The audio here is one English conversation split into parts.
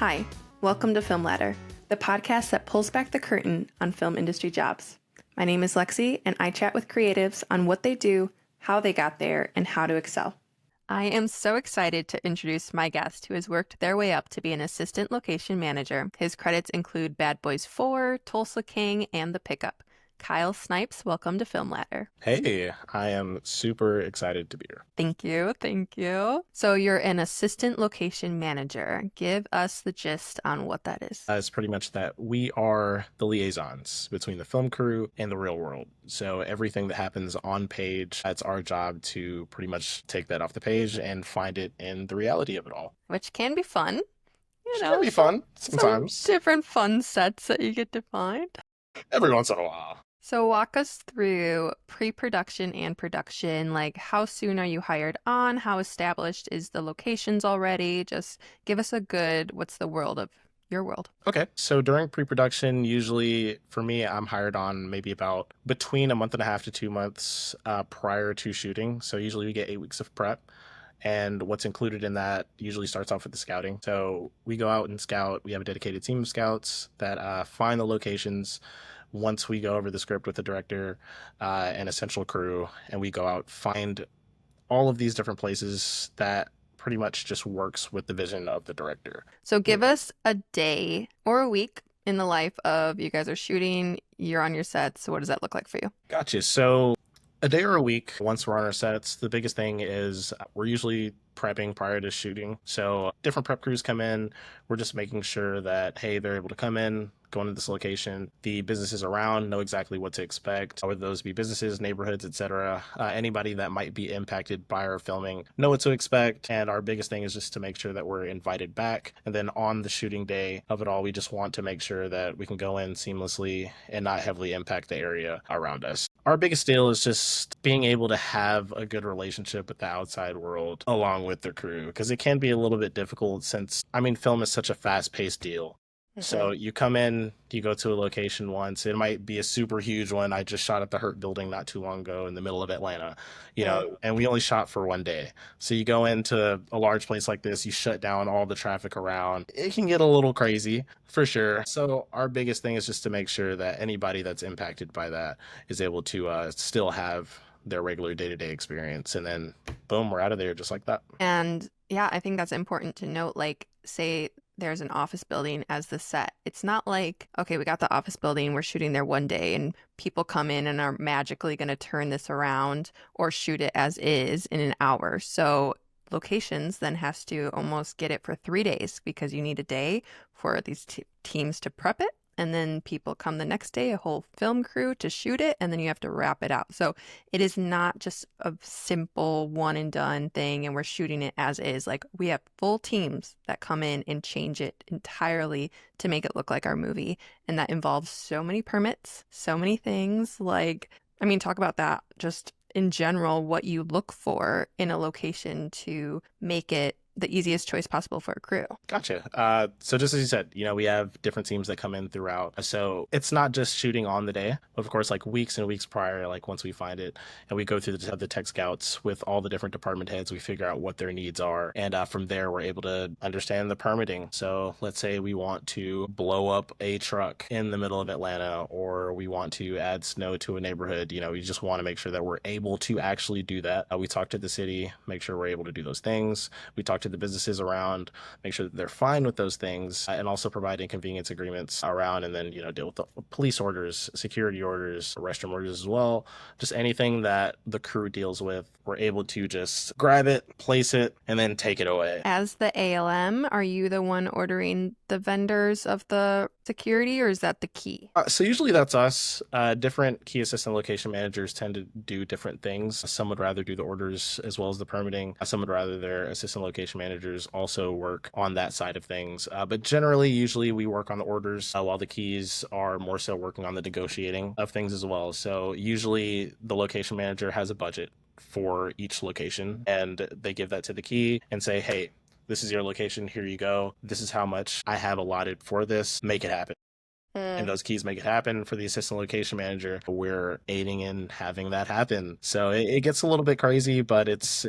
Hi, welcome to Film Ladder, the podcast that pulls back the curtain on film industry jobs. My name is Lexi, and I chat with creatives on what they do, how they got there, and how to excel. I am so excited to introduce my guest who has worked their way up to be an assistant location manager. His credits include Bad Boys 4, Tulsa King, and The Pickup. Kyle Snipes, welcome to Film Ladder. Hey, I am super excited to be here. Thank you, thank you. So you're an assistant location manager. Give us the gist on what that is. It's pretty much that we are the liaisons between the film crew and the real world. So everything that happens on page, it's our job to pretty much take that off the page and find it in the reality of it all. Which can be fun. It can be fun sometimes. Some different fun sets that you get to find. Every once in a while. So walk us through pre-production and production. Like, how soon are you hired on? How established is the locations already? Just give us a good, what's the world of your world? Okay, so during pre-production, usually for me, I'm hired on maybe about between a month and a half to 2 months prior to shooting. So usually we get 8 weeks of prep. And what's included in that usually starts off with the scouting. So we go out and scout. We have a dedicated team of scouts that find the locations. Once we go over the script with the director and essential crew, and we go out, find all of these different places that pretty much just works with the vision of the director. So give us a day or a week in the life of, you guys are shooting, you're on your sets. So what does that look like for you? Gotcha. So a day or a week, once we're on our sets, the biggest thing is we're usually prepping prior to shooting. So different prep crews come in. We're just making sure that, hey, they're able to come in, go into this location. The businesses around know exactly what to expect, whether those be businesses, neighborhoods, etc. Anybody that might be impacted by our filming know what to expect. And our biggest thing is just to make sure that we're invited back. And then on the shooting day of it all, we just want to make sure that we can go in seamlessly and not heavily impact the area around us. Our biggest deal is just being able to have a good relationship with the outside world along with the crew, because it can be a little bit difficult since, film is such a fast-paced deal. So you come in, you go to a location once. It might be a super huge one. I just shot at the Hurt Building not too long ago in the middle of Atlanta, and we only shot for one day. So you go into a large place like this, you shut down all the traffic around. It can get a little crazy for sure. So our biggest thing is just to make sure that anybody that's impacted by that is able to still have their regular day-to-day experience. And then boom, we're out of there just like that. And yeah, I think that's important to note. Like, say there's an office building as the set. It's not like, okay, we got the office building, we're shooting there one day and people come in and are magically going to turn this around or shoot it as is in an hour. So locations then has to almost get it for 3 days because you need a day for these teams to prep it. And then people come the next day, a whole film crew to shoot it, and then you have to wrap it out. So it is not just a simple one and done thing, and we're shooting it as is. Like, we have full teams that come in and change it entirely to make it look like our movie. And that involves so many permits, so many things. Like, talk about that just in general, what you look for in a location to make it the easiest choice possible for a crew. Gotcha. So just as you said, we have different teams that come in throughout. So it's not just shooting on the day. Of course, like weeks and weeks prior, like once we find it and we go through the tech scouts with all the different department heads, we figure out what their needs are. And from there, we're able to understand the permitting. So let's say we want to blow up a truck in the middle of Atlanta, or we want to add snow to a neighborhood. We just want to make sure that we're able to actually do that. We talk to the city, make sure we're able to do those things. We talk to the businesses around, make sure that they're fine with those things, and also provide inconvenience agreements around, and then deal with the police orders, security orders, restroom orders as well. Just anything that the crew deals with, we're able to just grab it, place it, and then take it away. As the ALM, are you the one ordering the vendors of the security, or is that the key? So usually that's us. Different key assistant location managers tend to do different things. Some would rather do the orders as well as the permitting. Some would rather their assistant location managers also work on that side of things. But generally, usually we work on the orders while the keys are more so working on the negotiating of things as well. So usually the location manager has a budget for each location, and they give that to the key and say, hey, this is your location, here you go. This is how much I have allotted for this. Make it happen. And those keys make it happen. For the assistant location manager, we're aiding in having that happen. So it gets a little bit crazy, but it's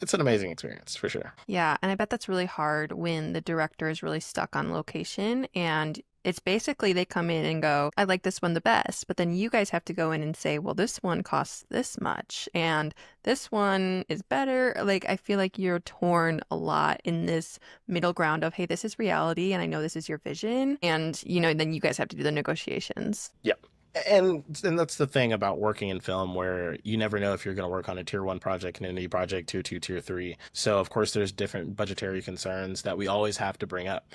it's an amazing experience for sure. Yeah, and I bet that's really hard when the director is really stuck on location and it's basically they come in and go, I like this one the best. But then you guys have to go in and say, well, this one costs this much and this one is better. Like, I feel like you're torn a lot in this middle ground of, hey, this is reality and I know this is your vision. And, then you guys have to do the negotiations. Yep. And that's the thing about working in film, where you never know if you're going to work on a tier one project, an indie project, tier two, tier three. So of course there's different budgetary concerns that we always have to bring up,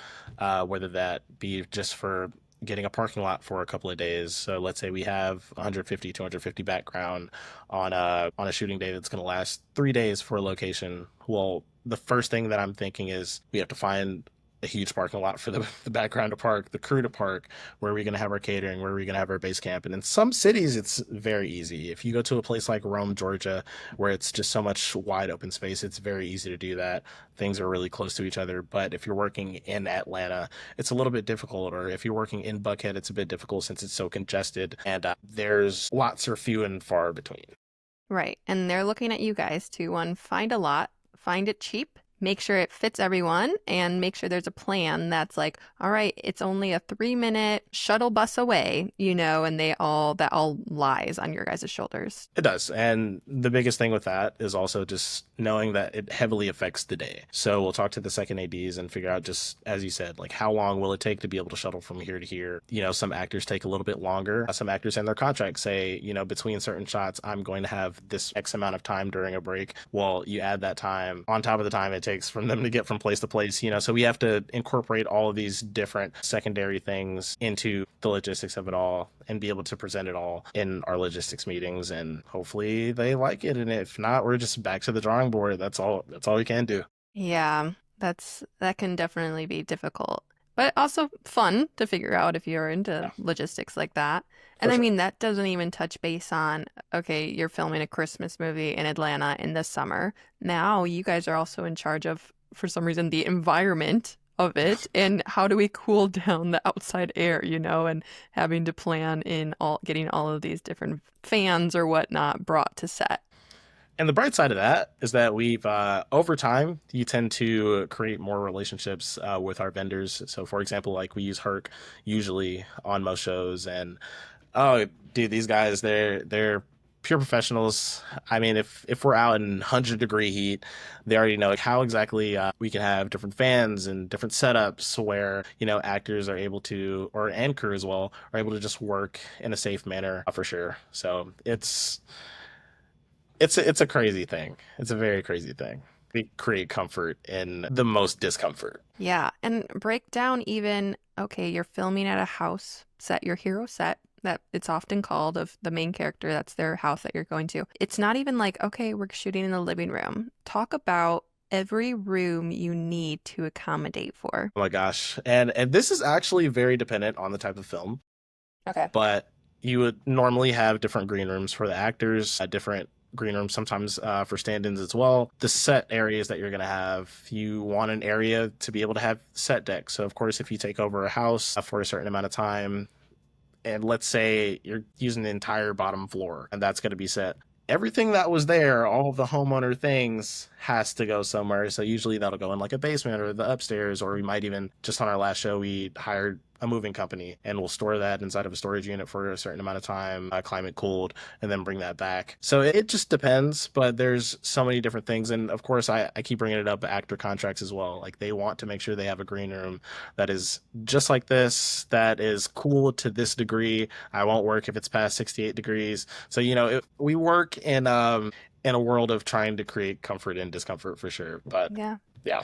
whether that be just for getting a parking lot for a couple of days. So let's say we have 150, 250 background on a shooting day that's going to last 3 days for a location. Well, the first thing that I'm thinking is we have to find a huge parking lot for the background to park, the crew to park, where are we going to have our catering, where are we going to have our base camp. And in some cities, it's very easy. If you go to a place like Rome, Georgia, where it's just so much wide open space, it's very easy to do that. Things are really close to each other. But if you're working in Atlanta, it's a little bit difficult. Or if you're working in Buckhead, it's a bit difficult since it's so congested. And there's lots are few and far between. Right. And they're looking at you guys to one, find a lot, find it cheap, make sure it fits everyone, and make sure there's a plan that's like, all right, it's only a 3-minute shuttle bus away, and that all lies on your guys' shoulders. It does. And the biggest thing with that is also just knowing that it heavily affects the day. So we'll talk to the second ADs and figure out, just as you said, like how long will it take to be able to shuttle from here to here? Some actors take a little bit longer. Some actors in their contract say, between certain shots, I'm going to have this X amount of time during a break. Well, you add that time on top of the time it takes from them to get from place to place, so we have to incorporate all of these different secondary things into the logistics of it all and be able to present it all in our logistics meetings, and hopefully they like it. And if not, we're just back to the drawing board. That's all we can do. Yeah, that can definitely be difficult, but also fun to figure out if you're into Yeah, logistics like that. for And I sure. mean, that doesn't even touch base on, okay, you're filming a Christmas movie in Atlanta in the summer. Now you guys are also in charge of, for some reason, the environment of it and how do we cool down the outside air, and having to plan in getting all of these different fans or whatnot brought to set. And the bright side of that is that we've, over time, you tend to create more relationships with our vendors. So, for example, like we use Herc usually on most shows, and oh, dude, these guys, they're pure professionals. I mean, if we're out in 100-degree heat, they already know like how exactly we can have different fans and different setups where actors are able to, and crew as well, are able to just work in a safe manner for sure. So it's a crazy thing. It's a very crazy thing. We create comfort in the most discomfort. Yeah, and break down even, okay, you're filming at a house set, your hero set, that it's often called, of the main character, that's their house that you're going to. It's not even like, okay, we're shooting in the living room. Talk about every room you need to accommodate for. Oh my gosh. And this is actually very dependent on the type of film, Okay. but you would normally have different green rooms for the actors, different green rooms sometimes for stand-ins as well. The set areas that you're going to have, you want an area to be able to have set decks. So of course, if you take over a house for a certain amount of time, and let's say you're using the entire bottom floor and that's going to be set, everything that was there, all of the homeowner things, has to go somewhere. So usually that'll go in like a basement or the upstairs, or we might even, just on our last show, we hired a moving company and we'll store that inside of a storage unit for a certain amount of time, climate cooled, and then bring that back. So it just depends, but there's so many different things. And of course, I keep bringing it up, actor contracts as well. Like they want to make sure they have a green room that is just like this, that is cool to this degree. I won't work if it's past 68 degrees. So, we work in a world of trying to create comfort and discomfort for sure. But Yeah. yeah.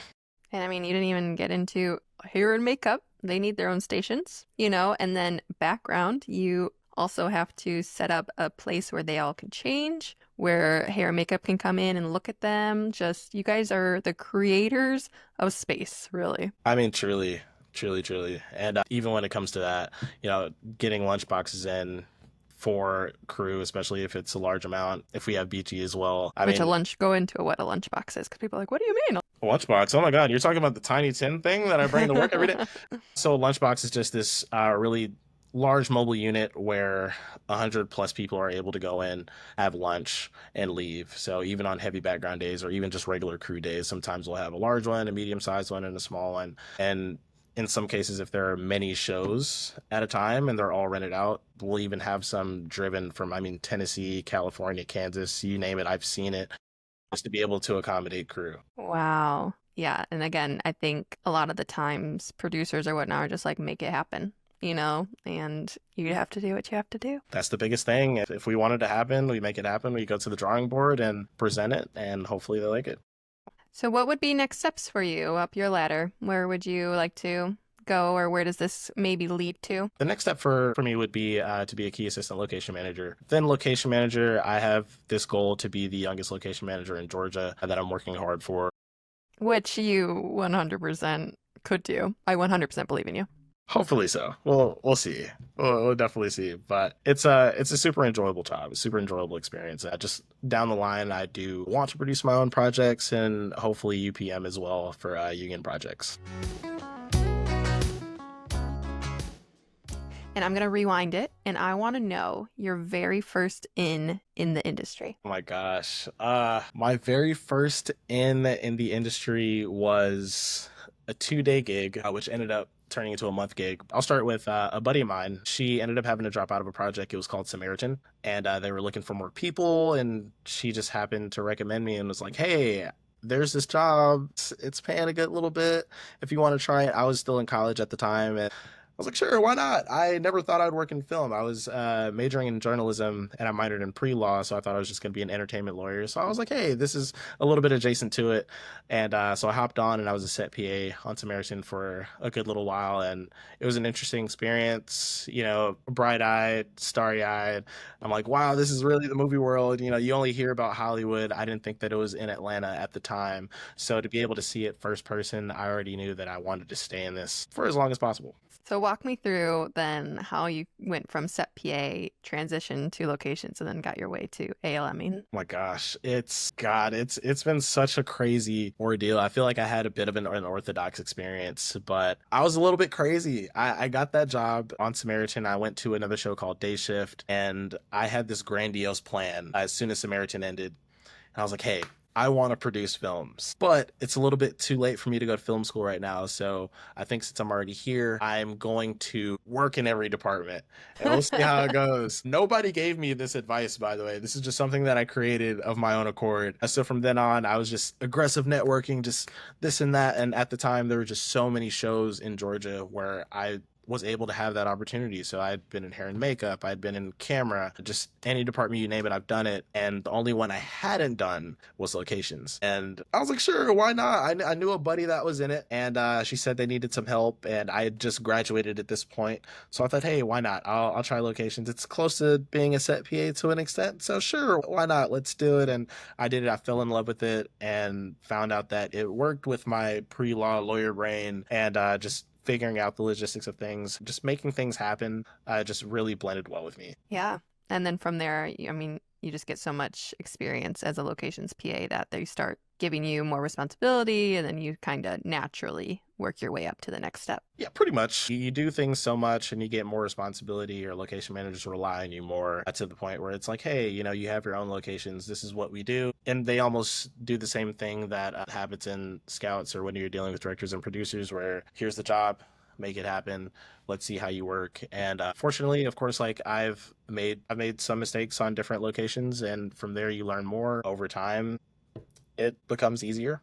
And I mean, you didn't even get into hair and makeup. They need their own stations, and then background, you also have to set up a place where they all can change, where hair and makeup can come in and look at them. Just, you guys are the creators of space, really. I mean, truly, truly, truly. And even when it comes to that, getting lunch boxes in for crew, especially if it's a large amount, if we have BG as well. I Which mean, go into what a lunchbox is, because people are like, what do you mean? lunchbox. Oh my God, you're talking about the tiny tin thing that I bring to work every day. So lunchbox is just this really large mobile unit where 100 plus people are able to go in, have lunch, and leave. So even on heavy background days or even just regular crew days, sometimes we'll have a large one, a medium sized one, and a small one. And in some cases, if there are many shows at a time and they're all rented out, we'll even have some driven from, I mean, Tennessee, California, Kansas, you name it. I've seen it just to be able to accommodate crew. Wow. Yeah. And again, I think a lot of the times producers or whatnot are just like, make it happen, and you have to do what you have to do. That's the biggest thing. If we want it to happen, we make it happen. We go to the drawing board and present it, and hopefully they like it. So, what would be next steps for you up your ladder? Where would you like to go, or where does this maybe lead to? The next step for me would be to be a key assistant location manager. Then location manager, I have this goal to be the youngest location manager in Georgia that I'm working hard for. Which you 100% could do. I 100% believe in you. Hopefully so. We'll see. We'll definitely see. But it's a super enjoyable job, a super enjoyable experience. Just down the line, I do want to produce my own projects and hopefully UPM as well for union projects. And I'm going to rewind it, and I want to know your very first in the industry. Oh my gosh. My very first in the industry was a 2 day gig, which ended up turning into a month gig. I'll start with a buddy of mine. She ended up having to drop out of a project. It was called Samaritan, and they were looking for more people. And she just happened to recommend me and was like, "Hey, there's this job. It's paying a good little bit. If you want to try it." I was still in college at the time, and I was like, sure, why not? I never thought I'd work in film. I was majoring in journalism and I minored in pre-law, so I thought I was just going to be an entertainment lawyer. So I was like, hey, this is a little bit adjacent to it. And so I hopped on and I was a set PA on Samaritan for a good little while. And it was an interesting experience, bright-eyed, starry-eyed. I'm like, wow, this is really the movie world. You only hear about Hollywood. I didn't think that it was in Atlanta at the time. So to be able to see it first person, I already knew that I wanted to stay in this for as long as possible. So walk me through then how you went from set PA transition to locations and then got your way to ALMing. Oh my gosh, it's been such a crazy ordeal. I feel like I had a bit of an unorthodox experience, but I was a little bit crazy. I got that job on Samaritan. I went to another show called Day Shift, and I had this grandiose plan as soon as Samaritan ended. And I was like, hey, I want to produce films, but it's a little bit too late for me to go to film school right now. So I think since I'm already here, I'm going to work in every department and we'll see how it goes. Nobody gave me this advice, by the way. This is just something that I created of my own accord. So from then on, I was just aggressive networking, just this and that. And at the time, there were just so many shows in Georgia where I was able to have that opportunity. So I'd been in hair and makeup, I'd been in camera, just any department you name it, I've done it. And the only one I hadn't done was locations. And I was like, sure, why not? I knew a buddy that was in it, and she said they needed some help, and I had just graduated at this point. So I thought, hey, why not? I'll try locations. It's close to being a set PA to an extent. So sure, why not? Let's do it. And I did it. I fell in love with it and found out that it worked with my pre-law lawyer brain and just figuring out the logistics of things, just making things happen, just really blended well with me. Yeah. And then from there, I mean, you just get so much experience as a locations PA that they start giving you more responsibility, and then you kind of naturally work your way up to the next step. Yeah, pretty much. You do things so much and you get more responsibility. Your location managers rely on you more to the point where it's like, hey, you have your own locations. This is what we do. And they almost do the same thing that happens in scouts or when you're dealing with directors and producers, where here's the job, make it happen. Let's see how you work. And fortunately, of course, like I've made some mistakes on different locations, and from there you learn more over time. It becomes easier.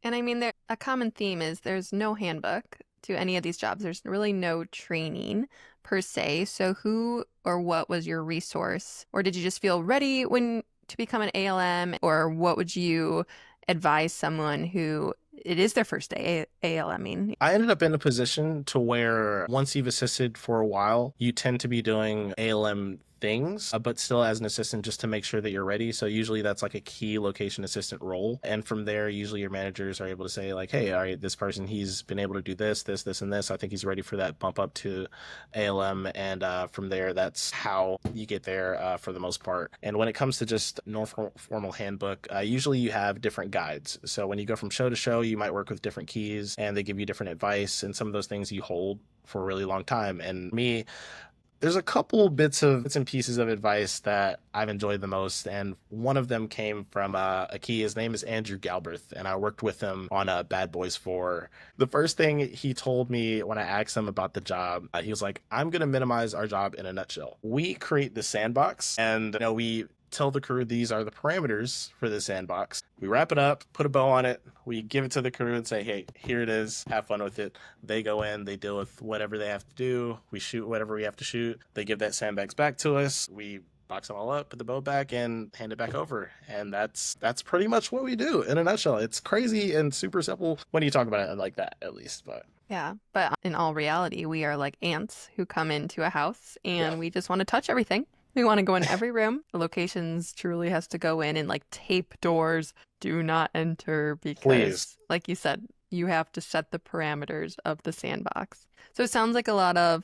And I mean, a common theme is there's no handbook to any of these jobs. There's really no training per se. So who or what was your resource? Or did you just feel ready to become an ALM? Or what would you advise someone who it is their first day ALMing? I ended up in a position to where once you've assisted for a while, you tend to be doing ALM things, but still as an assistant just to make sure that you're ready. So usually that's like a key location assistant role. And from there, usually your managers are able to say like, hey, all right, this person, he's been able to do this, and this. I think he's ready for that bump up to ALM. And from there, that's how you get there for the most part. And when it comes to just no formal handbook, usually you have different guides. So when you go from show to show, you might work with different keys and they give you different advice. And some of those things you hold for a really long time. And me, There's a couple bits and pieces of advice that I've enjoyed the most, and one of them came from a key. His name is Andrew Galbraith, and I worked with him on Bad Boys 4. The first thing he told me when I asked him about the job, he was like, "I'm going to minimize our job in a nutshell. We create the sandbox, and we tell the crew these are the parameters for the sandbox. We wrap it up, put a bow on it, we give it to the crew and say, hey, here it is, have fun with it. They go in, they deal with whatever they have to do, we shoot whatever we have to shoot, they give that sandbags back to us, we box them all up, put the bow back, and hand it back over. And that's pretty much what we do in a nutshell. It's crazy and super simple when you talk about it like that, at least. But Yeah, but in all reality, we are like ants who come into a house yeah, and we just want to touch everything. We want to go in every room. The locations truly has to go in and like tape doors, do not enter please. because, like you said, you have to set the parameters of the sandbox. So it sounds like a lot of,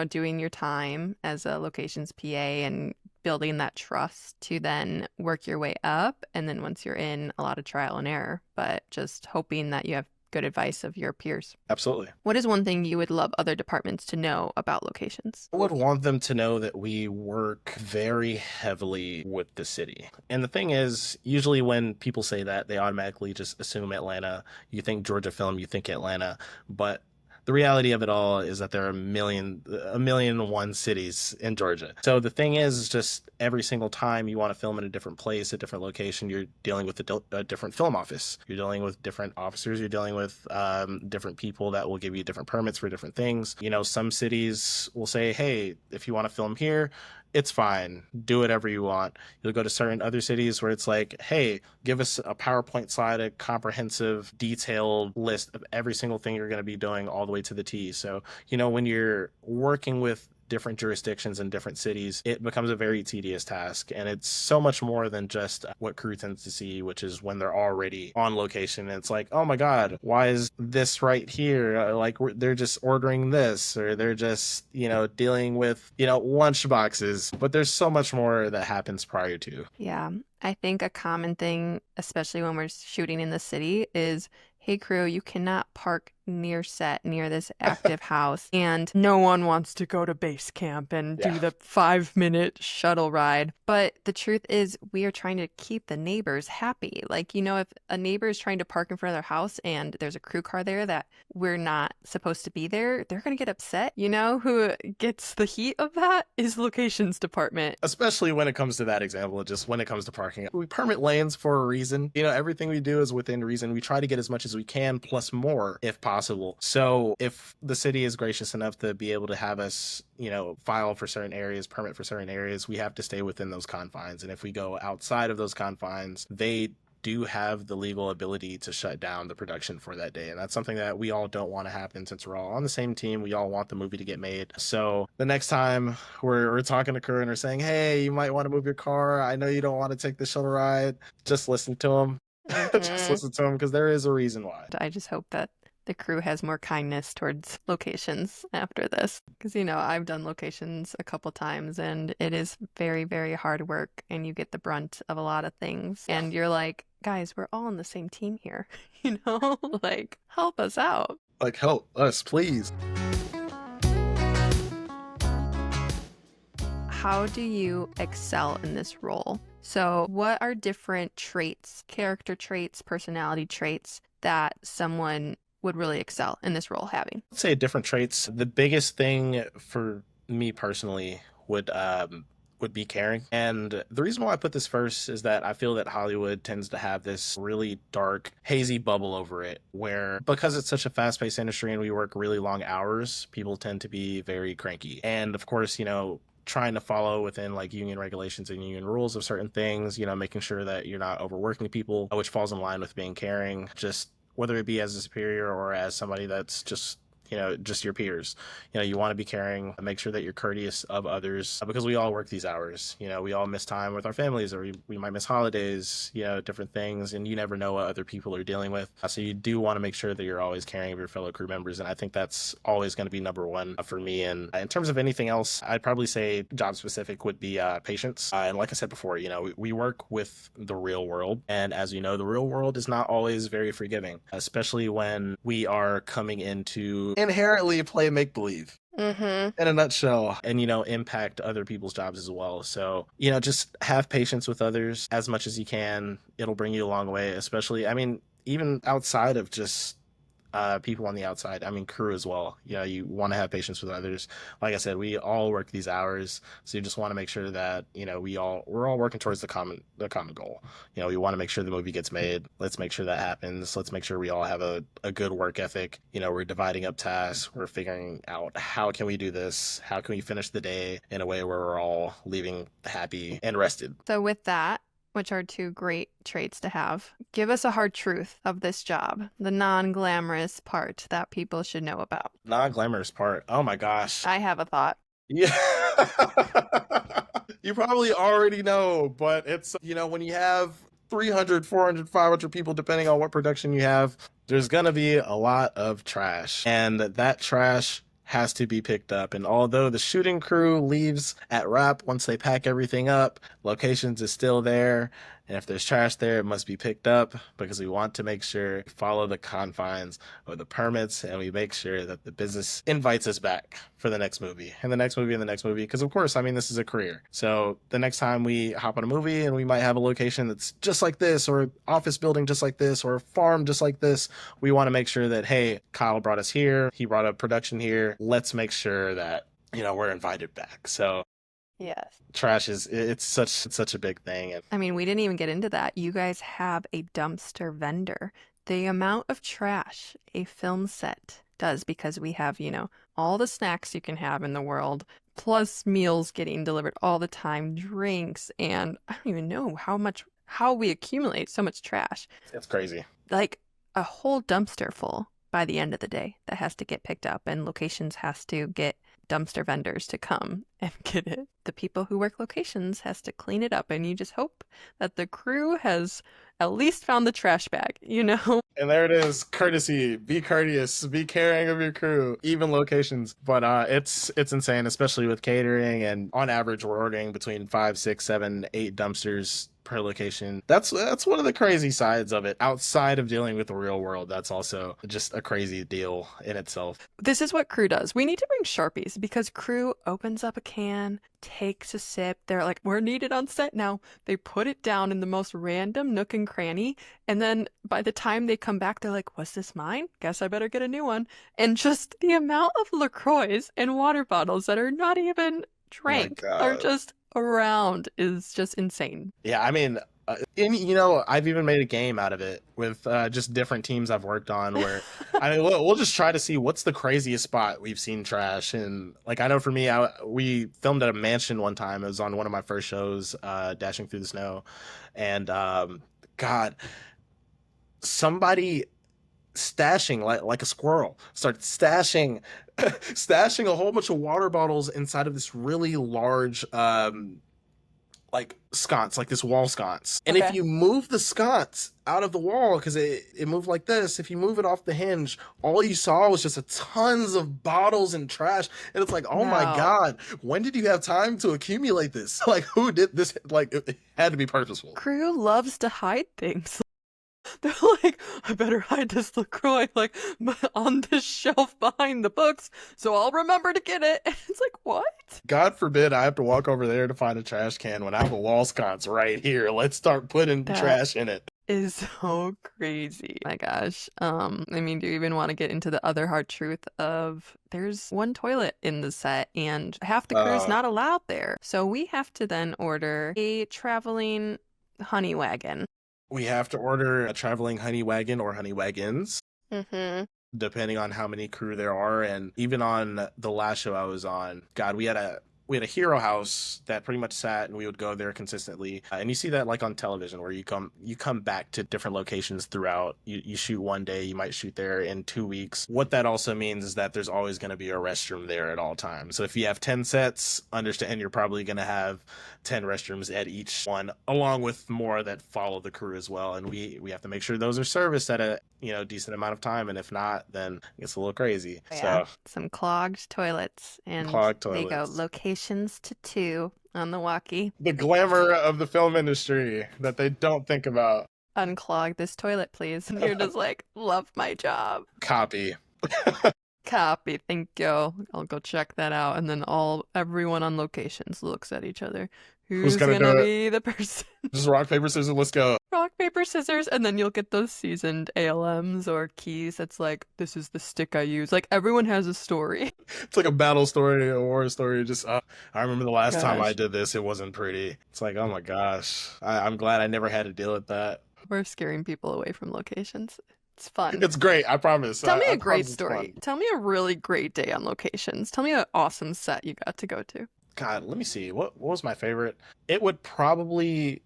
doing your time as a locations PA and building that trust to then work your way up. And then once you're in, a lot of trial and error, but just hoping that you have good advice of your peers. Absolutely. What is one thing you would love other departments to know about locations? I would want them to know that we work very heavily with the city. And the thing is, usually when people say that, they automatically just assume Atlanta. You think Georgia film, you think Atlanta. But the reality of it all is that there are a million and one cities in Georgia. So the thing is just every single time you want to film in a different place, a different location, you're dealing with a different film office. You're dealing with different officers. You're dealing with different people that will give you different permits for different things. Some cities will say, hey, if you want to film here, it's fine. Do whatever you want. You'll go to certain other cities where it's like, hey, give us a PowerPoint slide, a comprehensive, detailed list of every single thing you're going to be doing all the way to the T. So, when you're working with different jurisdictions in different cities, it becomes a very tedious task. And it's so much more than just what crew tends to see, which is when they're already on location. And it's like, oh my God, why is this right here? They're just ordering this, or they're just, dealing with, lunch boxes. But there's so much more that happens prior to. Yeah, I think a common thing, especially when we're shooting in the city, is hey, crew, you cannot park near set, near this active house. And no one wants to go to base camp and do Yeah. the 5-minute shuttle ride. But the truth is, we are trying to keep the neighbors happy. Like, if a neighbor is trying to park in front of their house and there's a crew car there that we're not supposed to be there, they're going to get upset. Who gets the heat of that is locations department. Especially when it comes to that example, just when it comes to parking. We permit lanes for a reason. Everything we do is within reason. We try to get as much as we can, plus more if possible. So if the city is gracious enough to be able to have us, file for certain areas, permit for certain areas, we have to stay within those confines. And if we go outside of those confines, they do have the legal ability to shut down the production for that day. And that's something that we all don't want to happen since we're all on the same team. We all want the movie to get made. So the next time we're talking to crew and we're saying, hey, you might want to move your car. I know you don't want to take the shuttle ride. Just listen to them. Just listen to them because there is a reason why. I just hope that the crew has more kindness towards locations after this. Because, I've done locations a couple times and it is very, very hard work and you get the brunt of a lot of things. And you're like, guys, we're all on the same team here. Like, help us out. Like, help us, please. How do you excel in this role? So, what are different traits, character traits, personality traits that someone would really excel in this role having? I'd say different traits. The biggest thing for me personally would be caring. And the reason why I put this first is that I feel that Hollywood tends to have this really dark, hazy bubble over it, where because it's such a fast-paced industry and we work really long hours, people tend to be very cranky. And of course, trying to follow within like union regulations and union rules of certain things, making sure that you're not overworking people, which falls in line with being caring, just whether it be as a superior or as somebody that's just just your peers. You want to be caring, make sure that you're courteous of others because we all work these hours. We all miss time with our families, or we might miss holidays, different things, and you never know what other people are dealing with. So you do want to make sure that you're always caring of your fellow crew members. And I think that's always going to be number one for me. And in terms of anything else, I'd probably say job specific would be patience. And like I said before, we work with the real world. And as you know, the real world is not always very forgiving, especially when we are coming into inherently play make-believe. Mm-hmm. in a nutshell, and impact other people's jobs as well. So just have patience with others as much as you can. It'll bring you a long way, especially, I mean, even outside of just people on the outside. I mean, crew as well. You want to have patience with others. Like I said, we all work these hours, so you just want to make sure that we're all working towards the common goal. We want to make sure the movie gets made. Let's make sure that happens. Let's make sure we all have a good work ethic. We're dividing up tasks. We're figuring out how can we do this. How can we finish the day in a way where we're all leaving happy and rested. So with that, which are two great traits to have, give us a hard truth of this job, the non-glamorous part that people should know about. Non-glamorous part. Oh my gosh. I have a thought. Yeah. You probably already know, but it's, when you have 300, 400, 500 people, depending on what production you have, there's going to be a lot of trash. And that trash has to be picked up. And although the shooting crew leaves at wrap once they pack everything up, locations is still there. And if there's trash there, it must be picked up because we want to make sure we follow the confines of the permits and we make sure that the business invites us back for the next movie and the next movie and the next movie. Because, of course, I mean, this is a career. So the next time we hop on a movie and we might have a location that's just like this, or an office building just like this, or a farm just like this, we want to make sure that, hey, Kyle brought us here. He brought a production here. Let's make sure that, we're invited back. So Yes. trash is it's such a big thing. And I mean, we didn't even get into that. You guys have a dumpster vendor. The amount of trash a film set does, because we have, all the snacks you can have in the world, plus meals getting delivered all the time, drinks, and I don't even know how we accumulate so much trash. it's crazy. Like a whole dumpster full by the end of the day that has to get picked up, and locations has to get dumpster vendors to come and get it. The people who work locations has to clean it up, and you just hope that the crew has at least found the trash bag, And there it is. Courtesy. Be courteous. Be caring of your crew. Even locations. But it's insane, especially with catering. And on average, we're ordering between 5, 6, 7, 8 dumpsters per location. That's one of the crazy sides of it. Outside of dealing with the real world, that's also just a crazy deal in itself. This is what crew does. We need to bring Sharpies, because crew opens up a can, takes a sip. They're like, we're needed on set now. They put it down in the most random nook and cranny. And then by the time they come back, they're like, was this mine? Guess I better get a new one. And just the amount of LaCroix and water bottles that are not even Oh my drank are God. just around is just insane. Yeah, I mean, I've even made a game out of it with just different teams I've worked on where, I mean, we'll just try to see what's the craziest spot we've seen trash. And like, I know for me, we filmed at a mansion one time. It was on one of my first shows, Dashing Through the Snow. And God, somebody stashing like a squirrel started stashing a whole bunch of water bottles inside of this really large like sconce, like this wall sconce. And if Okay. you move the sconce out of the wall, because it moved like this, if you move it off the hinge, all you saw was just a tons of bottles and trash. And it's like, oh my No. God, when did you have time to accumulate this? Like, who did this? Like, it had to be purposeful. Crew loves to hide things. They're like, I better hide this LaCroix like on this shelf behind the books, so I'll remember to get it. And it's like, what? God forbid I have to walk over there to find a trash can when I have a wall sconce right here. Let's start putting That trash in it. is so crazy. My gosh. I mean, do you even want to get into the other hard truth of there's one toilet in the set and half the crew's Uh, not allowed there? So we have to then order a traveling honey wagon. we have to order a traveling honey wagon or honey wagons, Mm-hmm. depending on how many crew there are. And even on the last show I was on, God, we had a hero house that pretty much sat, and we would go there consistently. And you see that like on television, where you come back to different locations throughout. You shoot one day, you might shoot there in 2 weeks. What that also means is that there's always going to be a restroom there at all times. So if you have 10 sets, understand you're probably going to have 10 restrooms at each one, along with more that follow the crew as well. And we have to make sure those are serviced at a decent amount of time. And if not, then it gets a little crazy. Yeah. So Some clogged toilets, and clogged they go toilets. locations to 2 on the walkie. The glamour of the film industry that they don't think about. Unclog this toilet, please. And you're just like, love my job. Copy. Copy, thank you. I'll go check that out. And then everyone on locations looks at each other. Who's Who's gonna gonna do it? be the person? Just rock, paper, scissors, let's go. Rock, paper, scissors, and then you'll get those seasoned ALMs or keys that's like, this is the stick I use. Like everyone has a story. It's like a battle story, a war story. Just, I remember the last time I Gosh, did this, it wasn't pretty. It's like, oh my gosh. I'm glad I never had to deal with that. we're scaring people away from locations. It's fun. It's great, I promise. Tell me I a great promise it's story. fun. Tell me a really great day on locations. Tell me an awesome set you got to go to. God, let me see. What was my favorite? It would probably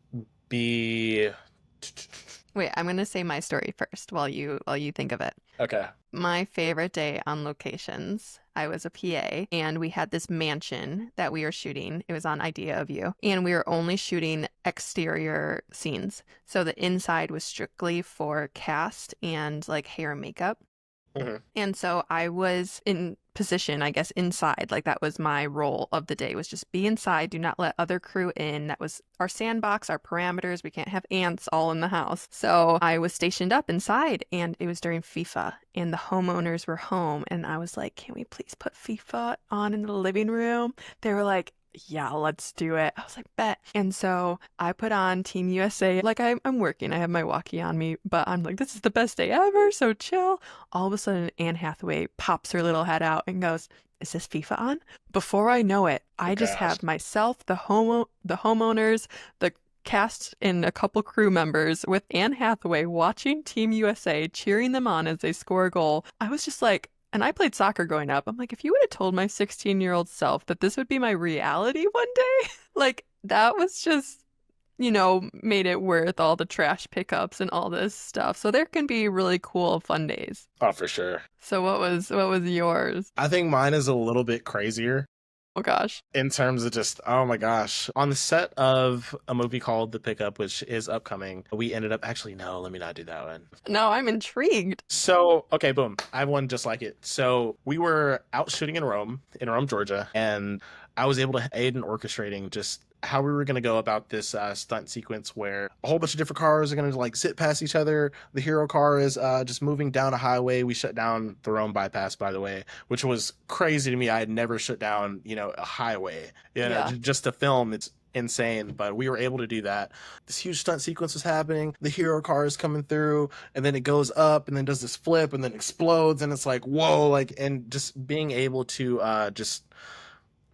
be. Wait, I'm gonna say my story first while you think of it. Okay. My favorite day on locations, I was a PA and we had this mansion that we were shooting. It was on Idea of You, and we were only shooting exterior scenes. So the inside was strictly for cast and like hair and makeup. Hmm. And so I was in position, I guess, inside. Like that was my role of the day, was just be inside, do not let other crew in. That was our sandbox, our parameters. We can't have ants all in the house. So I was stationed up inside, and it was during FIFA and the homeowners were home, and I was like, can we please put FIFA on in the living room? They were like, yeah, let's do it. I was like, bet. And so I put on Team USA. Like I'm working, I have my walkie on me, but I'm like, this is the best day ever. So chill. All of a sudden, Anne Hathaway pops her little head out and goes, is this FIFA on? Before I know it, Oh I just gosh. have myself, the homeowners, the cast, and a couple crew members with Anne Hathaway watching Team USA, cheering them on as they score a goal. I was just like, and I played soccer growing up. I'm like, if you would have told my 16-year-old self that this would be my reality one day, like that was just, made it worth all the trash pickups and all this stuff. So there can be really cool, fun days. Oh, for sure. So what was yours? I think mine is a little bit crazier Oh gosh. in terms of just, oh my gosh. On the set of a movie called The Pickup, which is upcoming, we ended up actually, no, let me not do that one. No, I'm intrigued. So, okay, boom. I have one just like it. So, we were out shooting in Rome, Georgia, and I was able to aid in orchestrating just how we were going to go about this stunt sequence where a whole bunch of different cars are going to like zip past each other. The hero car is just moving down a highway. We shut down the Rome bypass, by the way, which was crazy to me. I had never shut down, a highway, Yeah. just to film. It's insane, but we were able to do that. This huge stunt sequence was happening. The hero car is coming through, and then it goes up and then does this flip and then explodes, and it's like, whoa, like, and just being able to just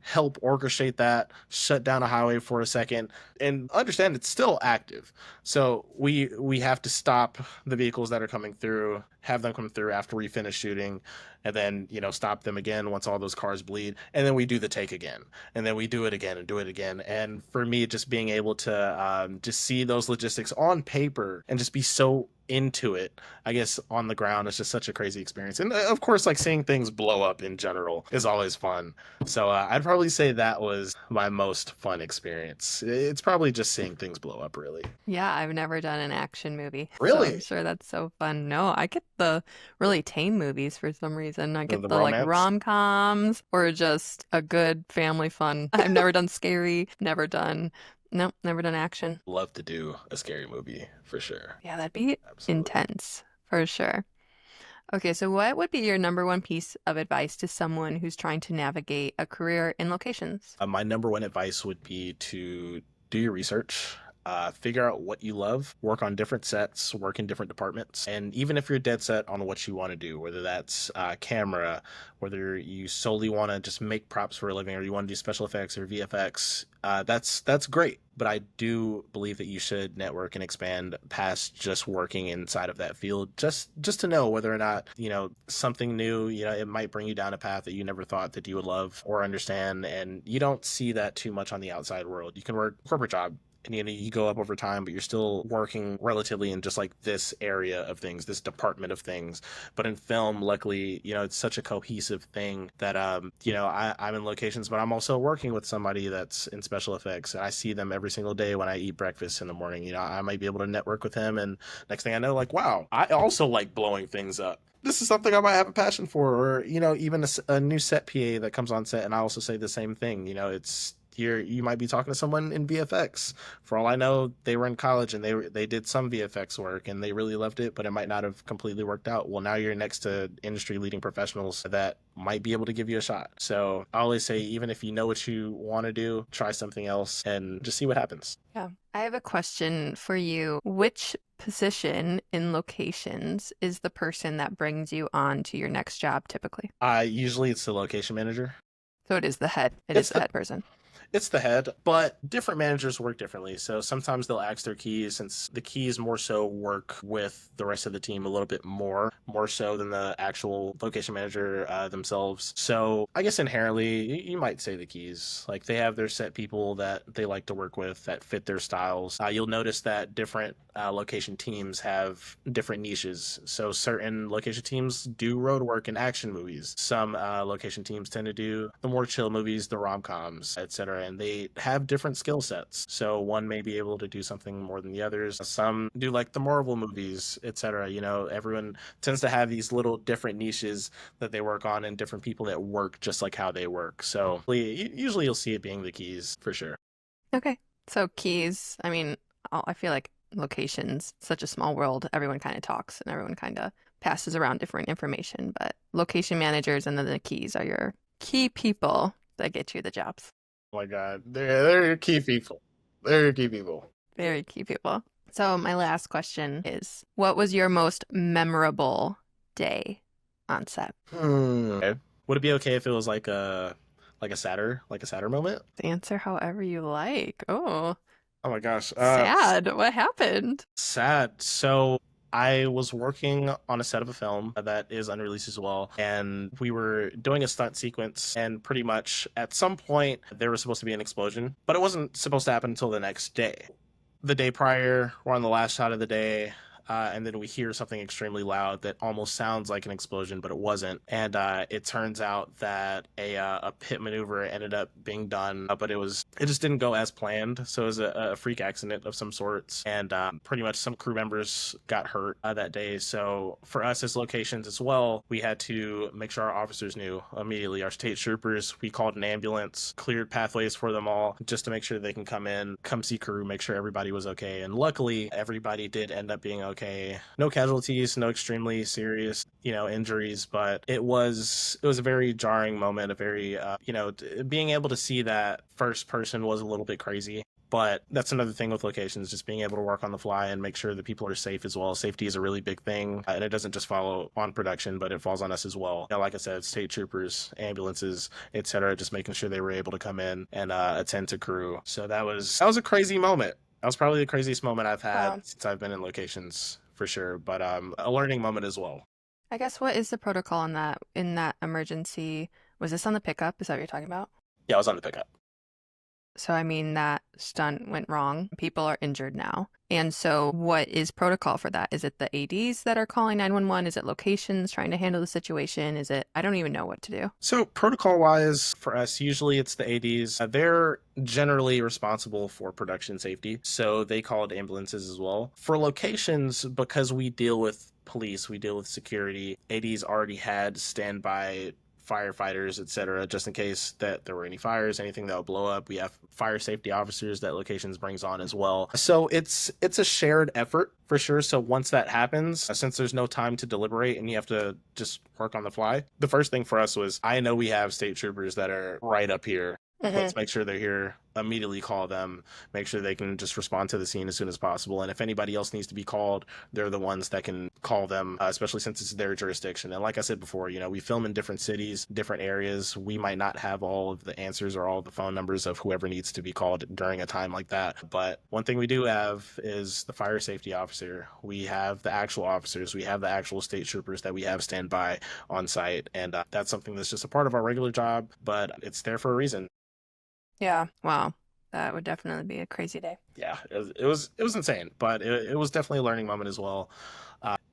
help orchestrate that, shut down a highway for a second, and understand it's still active. So we have to stop the vehicles that are coming through, have them come through after we finish shooting, and then stop them again once all those cars bleed, and then we do the take again, and then we do it again and do it again. And for me, just being able to just see those logistics on paper and just be so into it, I guess, on the ground is just such a crazy experience. And of course, like seeing things blow up in general is always fun. So I'd probably say that was my most fun experience. It's probably just seeing things blow up, really. Yeah, I've never done an action movie, so I'm Really? sure that's so fun. No, I get the really tame movies for some reason. I The get the like romance? rom-coms or just a good family fun. I've never done scary, nope, never done action. Love to do a scary movie for sure. Yeah, that'd be Absolutely. intense for sure. Okay, so what would be your number one piece of advice to someone who's trying to navigate a career in locations? My number one advice would be to do your research. Figure out what you love, work on different sets, work in different departments, and even if you're dead set on what you want to do, whether that's camera, whether you solely want to just make props for a living, or you want to do special effects or VFX, that's great. But I do believe that you should network and expand past just working inside of that field, just to know whether or not something new, it might bring you down a path that you never thought that you would love or understand, and you don't see that too much on the outside world. You can work a corporate job and you go up over time, but you're still working relatively in just like this area of things, this department of things. But in film, luckily, it's such a cohesive thing that I'm in locations, but I'm also working with somebody that's in special effects, and I see them every single day when I eat breakfast in the morning. I might be able to network with him, and next thing I know, like, wow, I also like blowing things up. This is something I might have a passion for, or even a new set PA that comes on set, and I also say the same thing. It's You might be talking to someone in VFX. For all I know, they were in college and they did some VFX work and they really loved it, but it might not have completely worked out. Well, now you're next to industry leading professionals that might be able to give you a shot. So I always say, even if you know what you want to do, try something else and just see what happens. Yeah. I have a question for you. Which position in locations is the person that brings you on to your next job typically? Usually it's the location manager. So it is the head. It is It's the the head person. It's the head, but different managers work differently. So sometimes they'll ask their keys, since the keys more so work with the rest of the team a little bit more so than the actual location manager themselves. So I guess inherently, you might say the keys. Like they have their set people that they like to work with that fit their styles. You'll notice that different location teams have different niches. So certain location teams do road work and action movies. Some location teams tend to do the more chill movies, the rom-coms, etc. And they have different skill sets. So one may be able to do something more than the others. Some do like the Marvel movies, etc. You know, everyone tends to have these little different niches that they work on and different people that work just like how they work. So usually you'll see it being the keys for sure. Okay. So keys, I mean, I feel like locations, such a small world, everyone kind of talks and everyone kind of passes around different information, but location managers and then the keys are your key people that get you the jobs. Oh my God, they're your key people. They're your key people. Very key people. So my last question is, what was your most memorable day on set? Okay. Would it be okay if it was like a sadder moment? Answer however you like. Oh, Oh my gosh. sad. What happened? Sad. So I was working on a set of a film that is unreleased as well, and we were doing a stunt sequence, and pretty much at some point there was supposed to be an explosion, but it wasn't supposed to happen until the next day. The day prior, we're on the last shot of the day, and then we hear something extremely loud that almost sounds like an explosion, but it wasn't. And it turns out that a pit maneuver ended up being done, but it just didn't go as planned. So it was a freak accident of some sorts, and pretty much some crew members got hurt that day. So for us as locations as well, we had to make sure our officers knew immediately. Our state troopers, we called an ambulance, cleared pathways for them all, just to make sure they can come in, come see crew, make sure everybody was okay. And luckily, everybody did end up being okay. No casualties, no extremely serious, injuries, but it was a very jarring moment, a very, being able to see that first person was a little bit crazy. But that's another thing with locations, just being able to work on the fly and make sure that people are safe as well. Safety is a really big thing, and it doesn't just follow on production, but it falls on us as well. Like I said, state troopers, ambulances, etc., just making sure they were able to come in and attend to crew. So that was a crazy moment. That was probably the craziest moment I've Wow. had since I've been in locations for sure, but a learning moment as well. I guess what is the protocol in that emergency? Was this on the pickup? Is that what you're talking about? Yeah, I was on the pickup. So I mean that stunt went wrong. People are injured now. And so what is protocol for that? Is it the ADs that are calling 911? Is it locations trying to handle the situation? I don't even know what to do. So protocol wise for us, usually it's the ADs. They're generally responsible for production safety, so they called ambulances as well. For locations, because we deal with police, we deal with security, ADs already had standby firefighters, etc., just in case that there were any fires, anything that would blow up. We have fire safety officers that locations brings on as well. So it's a shared effort for sure. So once that happens, since there's no time to deliberate and you have to just work on the fly, the first thing for us was, I know we have state troopers that are right up here. Let's make sure they're here, immediately call them, make sure they can just respond to the scene as soon as possible. And if anybody else needs to be called, they're the ones that can call them, especially since it's their jurisdiction. And like I said before, we film in different cities, different areas. We might not have all of the answers or all of the phone numbers of whoever needs to be called during a time like that. But one thing we do have is the fire safety officer. We have the actual officers. We have the actual state troopers that we have stand by on site. And that's something that's just a part of our regular job, but it's there for a reason. Yeah. Wow. That would definitely be a crazy day. Yeah, it was insane, but it was definitely a learning moment as well.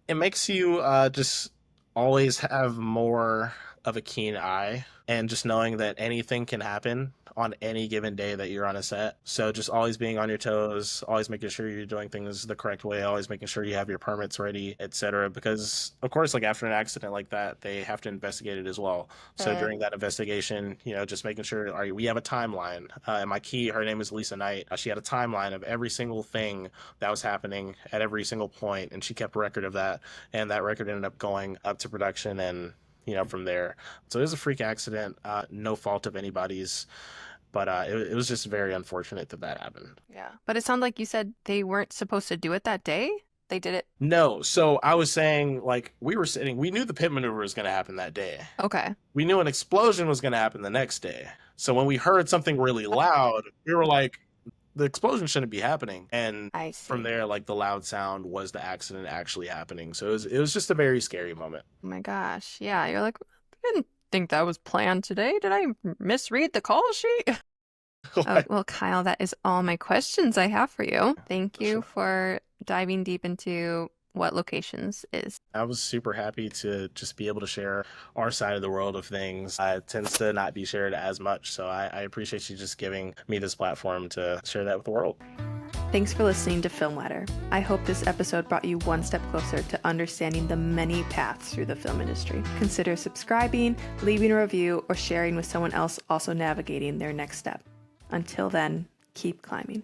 It makes you just always have more of a keen eye, and just knowing that anything can happen on any given day that you're on a set. So just always being on your toes, always making sure you're doing things the correct way, always making sure you have your permits ready, etc. Because of course, like after an accident like that, they have to investigate it as well. So Uh, during that investigation, just making sure, all right, we have a timeline. And my key, her name is Lisa Knight. She had a timeline of every single thing that was happening at every single point, and she kept record of that. And that record ended up going up to production and from there. So it was a freak accident, no fault of anybody's, but it was just very unfortunate that that happened. yeah. But it sounded like you said they weren't supposed to do it that day. They did it. No, so I was saying, like, we knew the pit maneuver was going to happen that day. Okay. We knew an explosion was going to happen the next day. So when we heard something really loud, we were like, the explosion shouldn't be happening. And I from see. there, like, the loud sound was the accident actually happening. So it was just a very scary moment. Oh my gosh. Yeah. You're like, I didn't think that was planned today. Did I misread the call sheet? Oh, well, Kyle, that is all my questions I have for you. Thank you Sure. for diving deep into what locations is. I was super happy to just be able to share our side of the world of things. It tends to not be shared as much, so I appreciate you just giving me this platform to share that with the world. Thanks for listening to Film Ladder. I hope this episode brought you one step closer to understanding the many paths through the film industry. Consider subscribing, leaving a review, or sharing with someone else also navigating their next step. Until then, keep climbing.